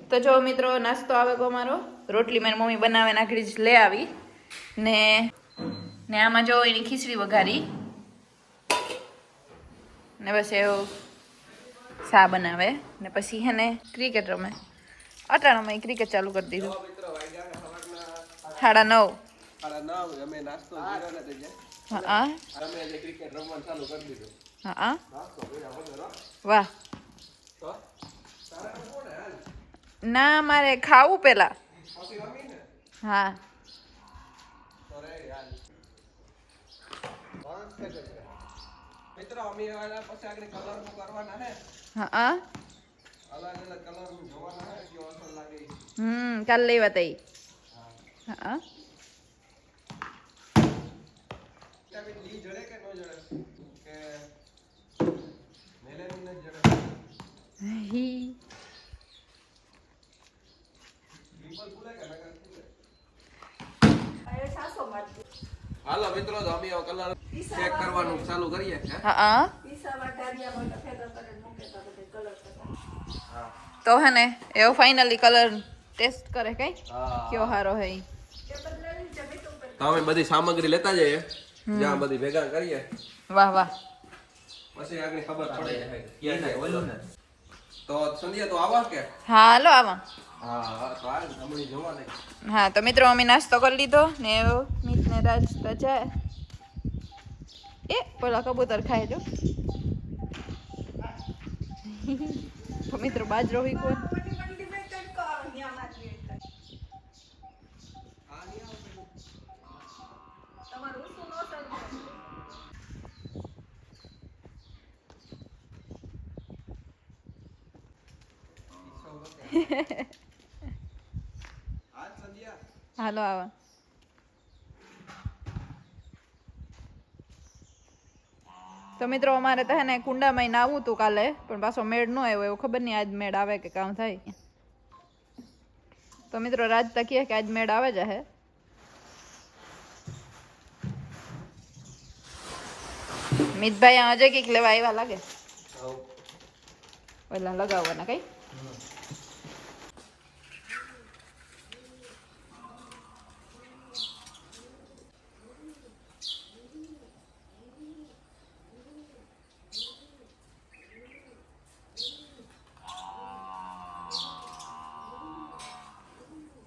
તો જો મિત્રો નાસ્તો આવે ગો મારો રોટલી મારી મમ્મી બનાવે નાખડી જ લઈ આવી ને ને આમાં જો એની ખીચડી વઘારી ને બસ એવું સા બનાવે ને પછી હે ને ક્રિકેટ રમે અટાણામાં ક્રિકેટ ચાલુ કરી દીધું 9:30 અમે નાસ્તો કર્યો ને તે હા અમે જે ક્રિકેટ રમવાનું ચાલુ કરી દીધું હા વાહ ના મારે ખાવું પેલા હા મિત્રો અમે આના પછી આગળ કલર કરવાના હે હા અલગ અલગ કલર જોવાના હે કે અસર લાગે કાલ લેવા તઈ હા વિટામિન ડી જડે કે ન જડે કે મેલેનિન ન જડે હી ડિમ્પલ ફૂલે કે નકર ફૂલે હાલો મિત્રો તો અમે કલર ચેક કરવાનું ચાલુ કરીએ હા તો હે ને એવો ફાઇનલી કલર ટેસ્ટ કરે કઈ કયો હારો હે તો અમે બધી સામગ્રી લેતા જઈએ જ્યાં બધી ભેગા કરીએ વાહ વાહ પછી આગળ ખબર પડે ક્યાં જાય ઓલો ને તો સંધ્યા તો આવા કે હા હાલો આવા હા તો આ હમણી જોવા નહીં હા તો મિત્રો અમે નાસ્તો કરી લીધો ને મીત ને રાજ તો જાય એ પેલા કબૂતર ખાય જો તો મિત્રો બાજરો હોય કોણ હાલો આવા તો મિત્રો અમારે તો હે ને કુંડામાં નાવું હતું કાલે પણ પાછો મેળ ન આવ્યો એવું ખબર નહીં આજ મેળ આવે કે કામ થાય તો મિત્રો રાજ તકીએ કે આજ મેળ આવે જ હે મિતભાઈ અજય કઈક લેવા આવ્યા લાગે ઓલા લગાવવાના કઈ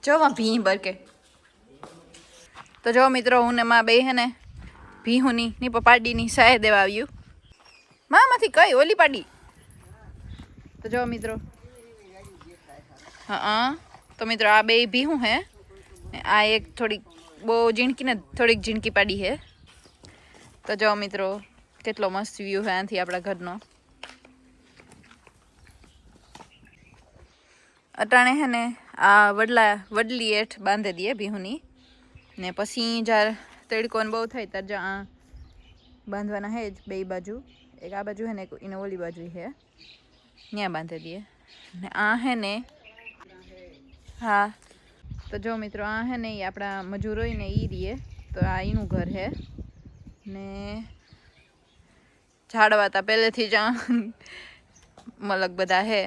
જો ભી બરકે તો જો મિત્રો હું ને માં બે હે ને ભીહુની ની પાડીની સાય દેવા આવ્યું માંથી કઈ ઓલી પાડી તો જો મિત્રો હા તો મિત્રો આ બે ભીહું હે આ એક થોડીક બહુ ઝીણકી ને થોડીક ઝીણકી પાડી હે તો જો મિત્રો કેટલો મસ્ત વ્યૂ હે આથી આપણા ઘરનો અટાણે હે ને આ વડલી એઠ બાંધી દઈએ ભીહુની ને પછી જ્યારે તડકો ને બહુ થાય ત્યારે જ્યાં બાંધવાના હે જ બે બાજુ એક આ બાજુ હે ને એક એને ઓલી બાજુ હે ત્યાં બાંધી દઈએ ને આ હે ને હા તો જો મિત્રો આ હે ને એ આપણા મજૂર હોય ને એ રીએ તો આ એનું ઘર હે ને ઝાડવા તા પહેલેથી જ મલક બધા હે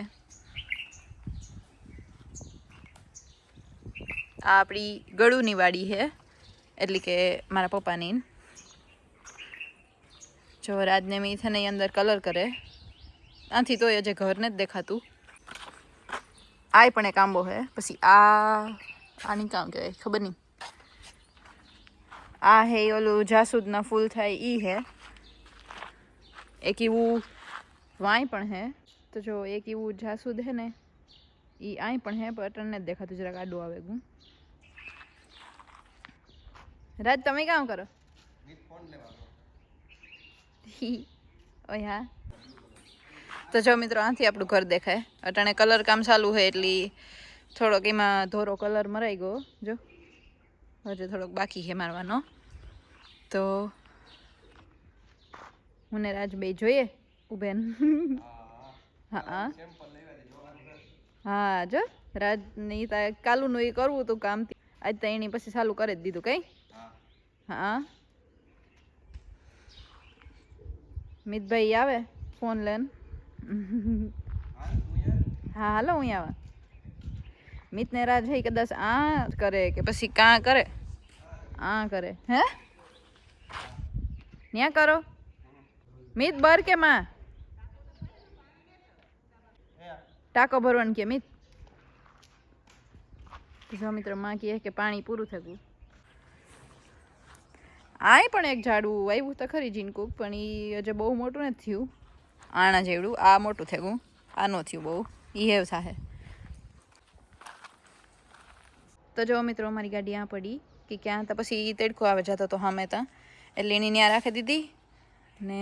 આ આપણી ગળુની વાડી હે એટલે કે મારા પપ્પાની જો રાજને મી છે ને અંદર કલર કરે આથી તો એ જે ઘરને જ દેખાતું આ પણ એક આંબો હે પછી આની કામ કહેવાય ખબર નહીં આ હે ઓલું જાસૂદના ફૂલ થાય ઈ હે એક એવું વાય પણ હે તો જો એક એવું જાસૂદ હે ને ઈ આય પણ હે પણ અટણને જ દેખાતું જરાક આડું આવે ગું રાજ તમે કામ કરો ઓય હા તો જો મિત્રો આથી આપણું ઘર દેખાય અટાણે કલર કામ ચાલુ હોય એટલે થોડોક એમાં ધોરો કલર મરાઈ ગયો જો હજુ થોડોક બાકી છે મારવાનો તો હું ને રાજ બે જોઈએ ઉભેન હા હા જો રાજ ને કાલુનું એ કરવું હતું કામ આજ તો એની પછી ચાલુ કરી જ દીધું કઈ હા મિતભાઈ આવે ફોન લઈને હા હાલો હું આવા મિતને રાજ હે કદાચ આ કરે કે પછી કાં કરે આ કરે હે ન્યા કરો મિત બર કે માં ટાંકો ભરવાનું કે મિત જો મિત્રો માં કહે કે પાણી પૂરું થયું આય પણ એક ઝાડવું આવ્યું તો ખરી જીનકુક પણ એ હજુ બહુ મોટું નથી થયું આણા જેવડું આ મોટું થયું આ નો થયું બહુ એ હેવ થાહે તો જો મિત્રો અમારી ગાડી આ પડી કે ક્યાં તો પછી તેડકો આવે જતો તો સામે ત્યાં એટલે એની ત્યાં રાખી દીધી ને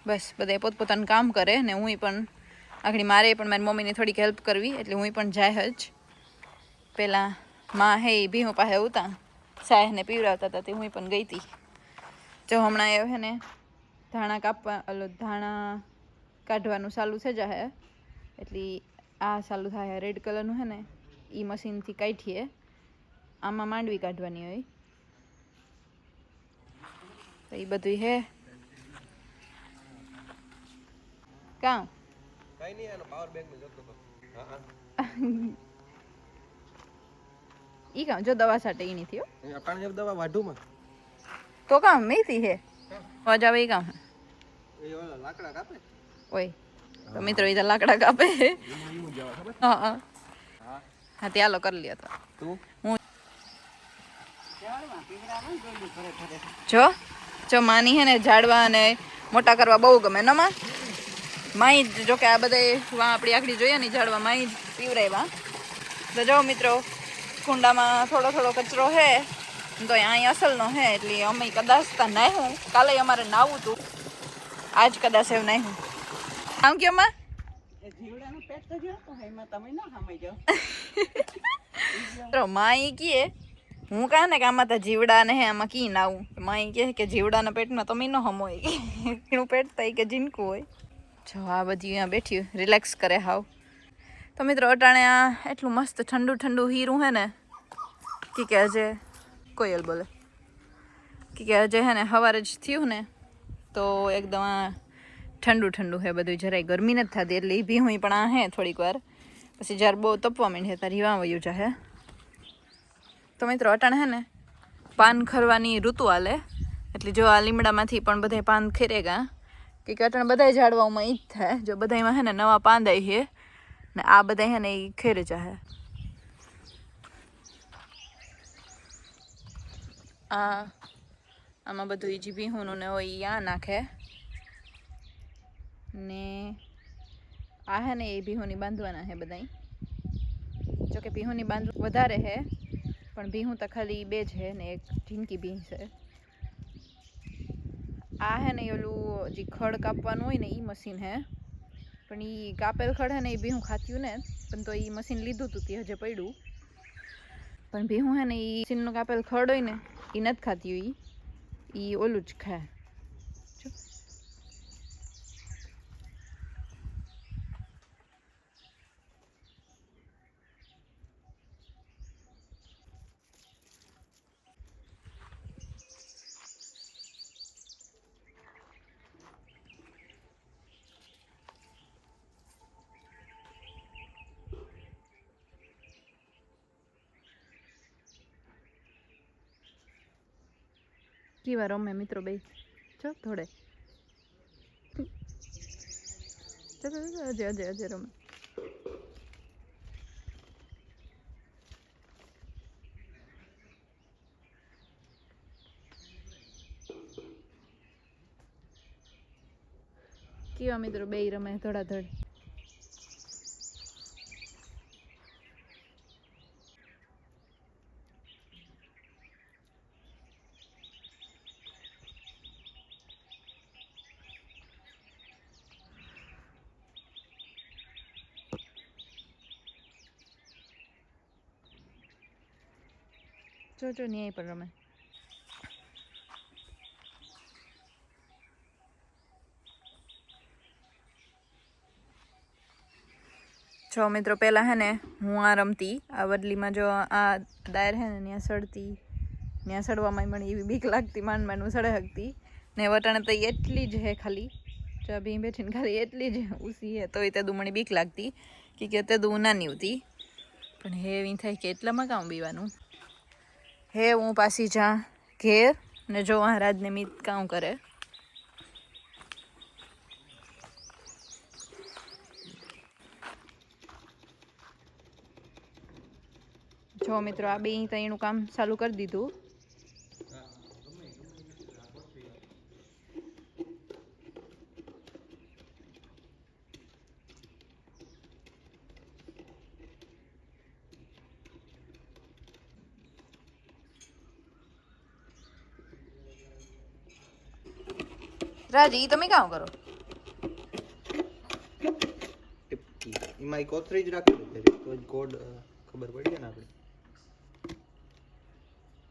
બસ બધા પોતપોતાનું કામ કરે ને હું પણ આખડી મારે પણ મારી મમ્મીને થોડીક હેલ્પ કરવી એટલે હું પણ જાય જ પહેલાં માં હે ભીહું પાસે ઉતા સાહેને પીવડાવતા હતા તે હું પણ ગઈ હતી જો હમણાં એ હે ને ધાણા ધાણા કાઢવાનું ચાલુ થઈ જાય એટલે આ ચાલુ થાય રેડ કલરનું હે ને એ મશીનથી કાઢીએ આમાં માંડવી કાઢવાની હોય તો એ બધું હે કાં કઈ નહીં આનો પાવર બેંક માં જતો હતો હા ઈ કામ જો દવા સાટે ઈ નથી હો અહીંયા પાણી જબ દવા વાઢુમાં તો કામ મેથી હે અવાજ આવે ઈ કામ એ ઓલા લાકડા કાપે ઓય તો મિત્રો ઈ તો લાકડા કાપે એવું જવા ખબર હા હા હા હા ત્યાલો કરી લ્યો તો તું હું જો જો માની હે ને ઝાડવા અને મોટા કરવા બહુ ગમે ન માં માઈ જો કે આ બધા વા આપણી આખડી જોઈએ ને ઝાડવા માઈ જ પીવરાવ્યા તો જો મિત્રો કુંડામાં થોડો થોડો કચરો હે તો અહીં અસલનો હે એટલે અમે કદાચ ત્યાં નાહ્યું કાલે અમારે નાવું હતું આજ કદાચ એવું નાહ્યું આમ કે માં માઈ કીએ હું કહે ને કે આમાં તો જીવડા ને હે આમાં કી નાવું માઈ કહે કે જીવડાના પેટમાં તમે ન હમોય એનું પેટ થાય કે જીનકું હોય જો આ બધી અહીંયા બેઠી રિલેક્સ કરે હાવ તો મિત્રો અટાણે આ એટલું મસ્ત ઠંડુ ઠંડુ હીરું હે ને કે હજે કોયલ બોલે કે હજે હે ને સવારે જ થયું ને તો એકદમ આ ઠંડુ ઠંડુ હે બધું જરાય ગરમી નથી થતી એટલે એ ભી હું પણ આ હે થોડીક વાર પછી જ્યારે બહુ તપવા માંડે ત્યારે હીવા વયું જાહે તો મિત્રો અટાણે હે ને પાન ખરવાની ઋતુ હાલે એટલે જો આ લીમડામાંથી પણ બધા પાન ખેરેગા કે અટાણે બધા ઝાડવામાં ઈ જ થાય જો બધામાં હે ને નવા પાન આવી છે ને આ બધા હે ને એ ખેરે જાહે આમાં બધું ઈ ભીહુંનું ને હોય ઈ આ નાખે ને આ હે ને એ ભીહુંની બાંધવાના હે બધાય જોકે ભીહુંની બાંધવું વધારે હે પણ ભીહું તો ખાલી બે જ હે ને એક ઢીંકી ભીહ છે આ હે ને ઓલું જે ખડ કાપવાનું હોય ને એ મશીન હે પણ એ કાપેલ ખડ હે ને એ ભીહું ખાત્યું ને પણ તો એ મશીન લીધું હતું તે હજે પડ્યું પણ ભીહું હે ને એ મશીનનું કાપેલ ખડ હોય ને એ નથી ખાત્યું એ ઓલું જ ખાય કેવા રમે મિત્રો બે છો થોડે અજય અજય અજય રમે કેવા મિત્રો બે રમે ધડાધડ જો ન્યાય પર રમે જો મિત્રો પહેલાં હે ને હું આ રમતી આ વડલીમાં જો આ દાયર હે ને ત્યાં સડતી ત્યાં સડવામાં મને એવી બીક લાગતી માંડ માંડ હું સડે શકતી ને વટાણે તો એટલી જ હે ખાલી જો ભી બેઠીને ખાલી એટલી જ ઉસી હે તોય તે દુમણી બીક લાગતી કે કહેતે તો નાની હતી પણ હે એવી થાય કે એટલામાં કામ બીવાનું હે હું પાછી જા ઘેર ને જો રાજને મિત કામ કરે જો મિત્રો આ બે તઈનું કામ ચાલુ કરી દીધું રાજી તમે કામ કરો એમાં કોથળી જ રાખી દે તો જ કોડ ખબર પડી ને આપણે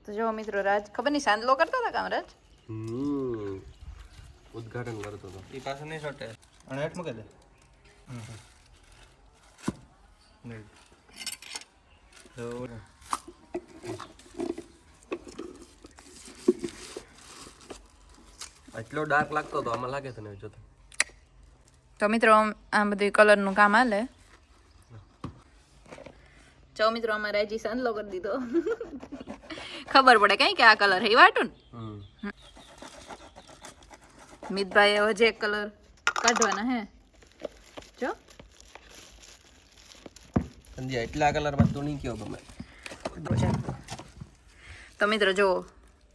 તો જો મિત્રો રાજ ખબર નહીં સાંદલો કરતા હતા કામ રાજ ઉદ્ઘાટન કરતો હતો એ પાસે નહીં છોટે અને હેઠ મૂકી દે નહીં તો એટલો ડાર્ક લાગતો હતો આમાં લાગે તને જોતો તો મિત્રો આ બધું કલરનું કામ હાલે જો મિત્રો અમારે રાજી સાંદલો કરી દીધો ખબર પડે કઈ કે આ કલર હે વાટું ને મિતભાઈ હવે જે કલર કાઢવાના હે જો સંધ્યા એટલા કલરમાં તું નહીં કયો ગમે તો મિત્રો જો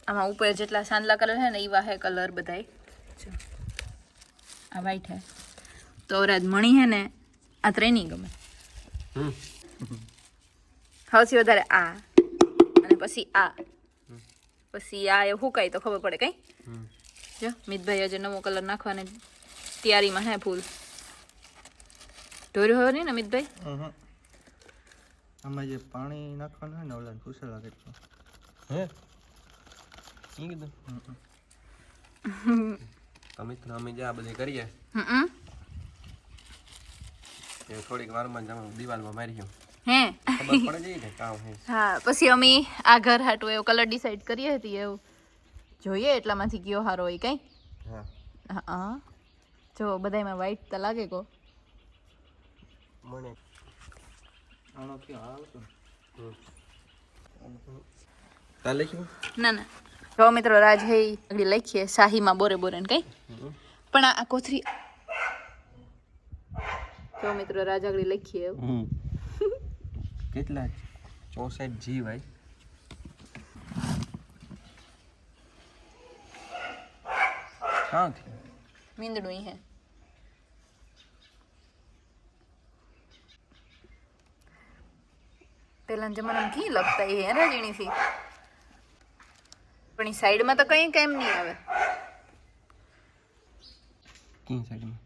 આમાં ઉપર જેટલા સાંદલા કલર હે ને એવા હે કલર બધાય જો આ વ્હાઈટ હે તો રાજ મણી હે ને આ ત્રણે નહીં ગમે સૌથી વધારે આ અને પછી આ પછી આ એ હુકાય તો ખબર પડે કઈ જો મિતભાઈ હજે નવો કલર નાખવાની તૈયારીમાં હે ફૂલ ઢોર્યો હોય નહીં ને મિતભાઈ આમાં જે પાણી નાખવાનું હોય ને ઓલાને પૂછેલા કેટલું હે ઈ કીધું અમે તો અમે જે આ બધી કરીએ એ થોડીક વારમાં જ અમે દિવાલમાં મારી ગયો હે ખબર પડે છે ને કામ હે હા પછી અમે આ ઘર હાટું એવો કલર ડિસાઈડ કરીએ હતી એવું જોઈએ એટલામાંથી કયો હારો હોય કઈ હા હા જો બધાયમાં વ્હાઈટ તો લાગે કો મને આનો કયો આવતો તા લખ્યું ના ના જો મિત્રો રાજ હે આગળ લખીએ શાહીમાં બોરે બોરે ને કઈ પણ આ કોથરી જો મિત્રો રાજ આગળ લખીએ કેટલા 64 જી ભાઈ હા મીંદડું હે પેલા જમાનામાં કી લખતા હે રાજીણીથી પણ ઈ સાઈડમાં તો કઈ કેમ નહીં આવે કી સાઈડમાં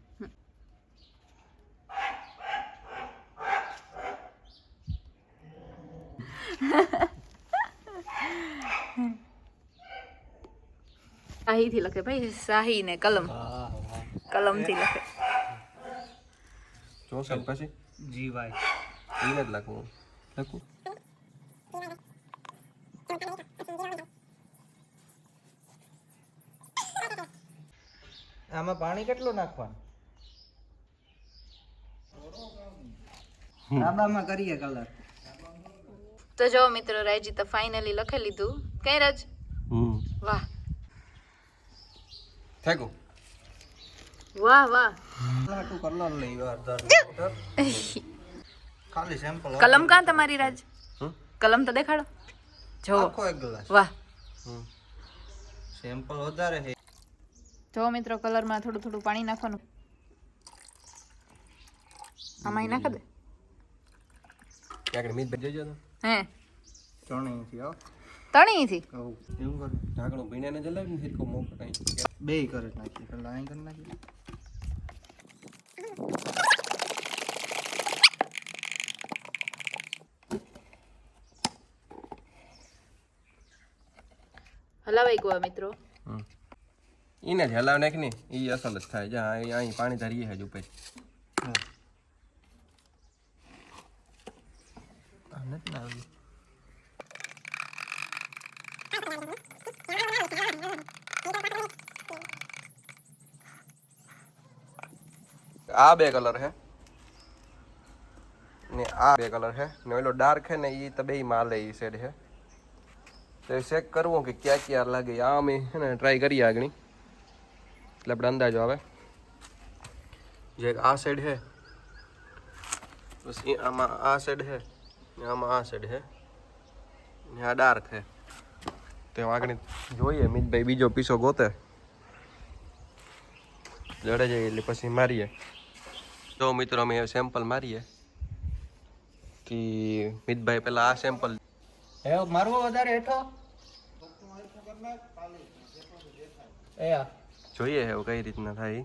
શાહીથી લખે ભાઈ શાહી ને કલમ કલમથી લખે 64 પછી જીવાય એને જ લખવું લખું આમાં પાણી કેટલું નાખવાનું ડાબામાં કરીએ કલર તો જો મિત્રો રાજી તો ફાઇનલી લખી લીધું કઈ રાજ વાહ થેગો વાહ વાહ હાટું કલર લઈ અડધા ખાલી સેમ્પલ કલમ કાં તમારી રાજ કલમ તો દેખાડો જો આખો એક ગ્લાસ વાહ સેમ્પલ વધારે છે જો મિત્રો કલરમાં થોડું થોડું પાણી નાખવાનું આમાં નાખ દે આગળ મીત જોજો તો હે ચણીથી આવ તણીથી કહું એવું કરે ઢાંકણું ભીનાને જલાવી ને હિરકો મોકો કઈ બે કરે નાખી પેલા અહીં કરી નાખી હલાવાઈ ગયો મિત્રો એને જ હલાવ નાખ ને એ અસલ જ થાય જા અહીં પાણી ધરીએ હજુ ઉપર નથી ના આવી આ બે કલર હે ને આ બે કલર છે ને ઓલો ડાર્ક છે ને એ તો બે માં લે એ શેડ છે તો ચેક કરવું કે ક્યાં ક્યાં લાગે આ અમે છે ને ટ્રાય કરીએ આગળ એટલે આપણે અંદાજો આવે જે આ સાઈડ છે પછી આમાં આ સાઈડ છે ને આમાં આ સાઈડ છે ને આ ડાર્ક છે તો આગળ જોઈએ મિતભાઈ બીજો પીસો ગોતે જડે જઈએ એટલે પછી મારીએ તો મિત્રો અમે સેમ્પલ મારીએ કે મિતભાઈ પેલા આ સેમ્પલ હે મારવો વધારે હેઠો એ જોઈએ હવે કઈ રીતના થાય